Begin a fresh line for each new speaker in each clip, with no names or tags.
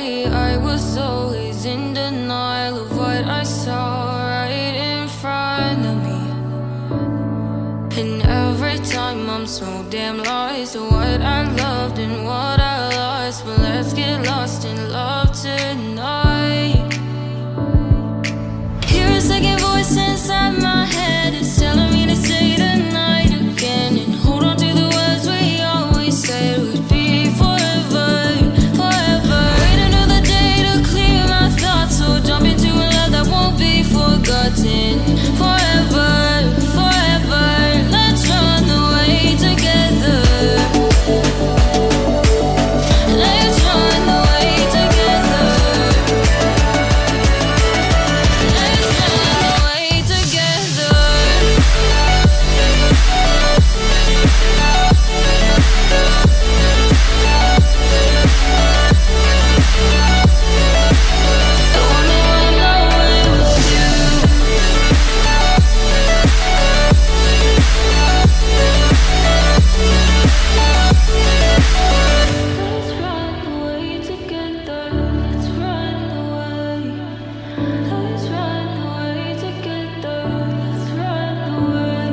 sky. I was always in denial of what I saw right in front of me. And every time I'm so damn lost to what I loved and what I lost. But let's get lost in love tonight. Hear a second voice inside my head. It's telling me to say tonight again. And hold on to the words we always said would be forever, forever. Wait another day to clear my thoughts. So jump into a love that won't be forgotten. Forever, forever. Let's run away together. Let's run away together. Let's run away together. I wanna run away with you. Let's run away together. Let's run away. Let's run away together. Let's run away.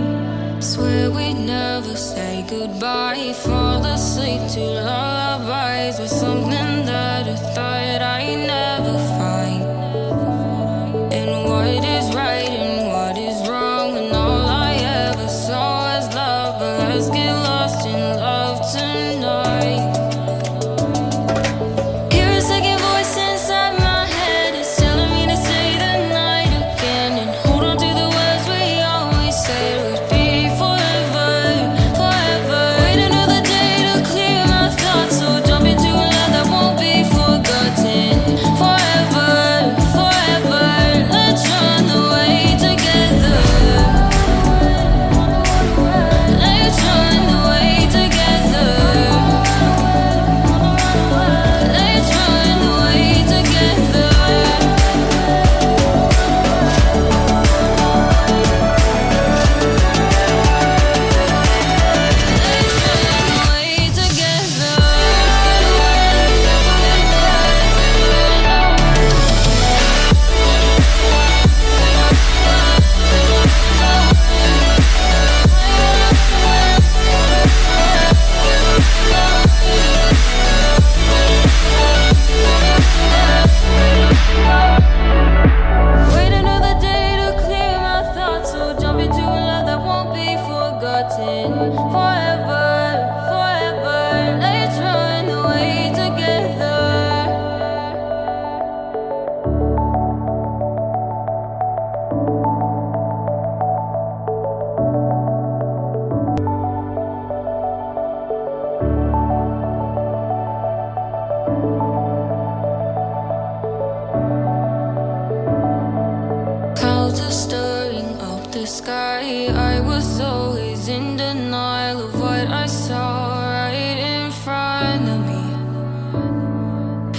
Swear we'd never say goodbye. Fall asleep to lullabies with something that I thought I'd never find. And what is right and what is wrong, and all I ever saw was love. But let's get lost in love tonight. Hear a second voice inside my head. It's telling me to say the night again. And hold on to the words we always said would be forever, forever. Wait another day to clear my thoughts. So jump into a love that won't be forgotten. Forever, forever. Let's run away together. Let's run away together. Let's run away together. Let's run away together. Wait another day to clear my thoughts. So jump into a love that won't be forgotten. Forever, forever. Let's run away together. Clouds are stirring up the sky. I was always in denial of what I saw right in front of me.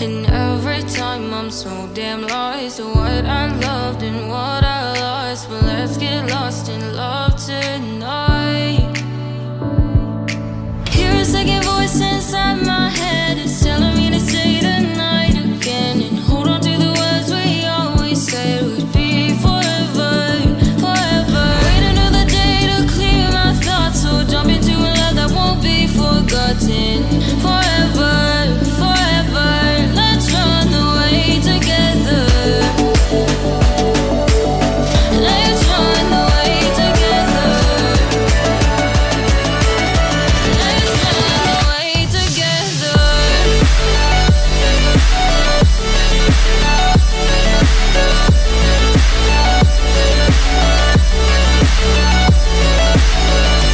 And every time I'm so damn lost to what I loved and what I lost. But let's get lost in love tonight. Hear a second voice inside my head. It's telling me to say tonight again. And hold on to the words we always said would be forever, forever. Wait another day to clear my thoughts. So jump into a love that won't be forgotten. Forever, forever. Let's run away together. Let's run away together. Let's run away together.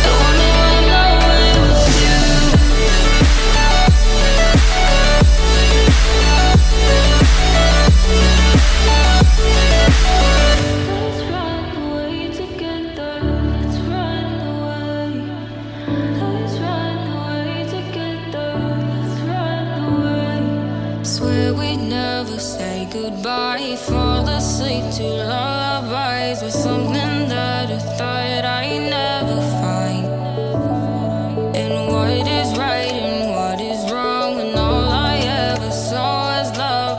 I wanna run away with you. Let's run away together. Let's run away. Let's run away together. Let's run away. Swear we'd never say goodbye. Fall asleep to lullabies with something that I thought I'd never find. And what is right and what is wrong, and all I ever saw was love.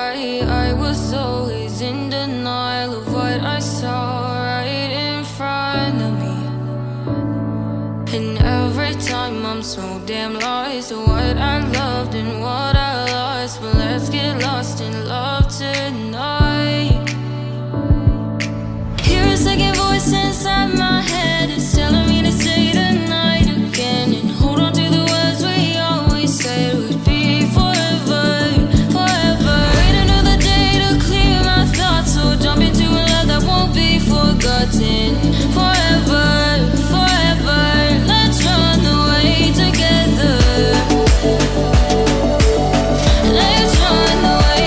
I was always in denial of what I saw right in front of me. And every time I'm so damn lost to what I loved and what I lost. But let's get lost in love.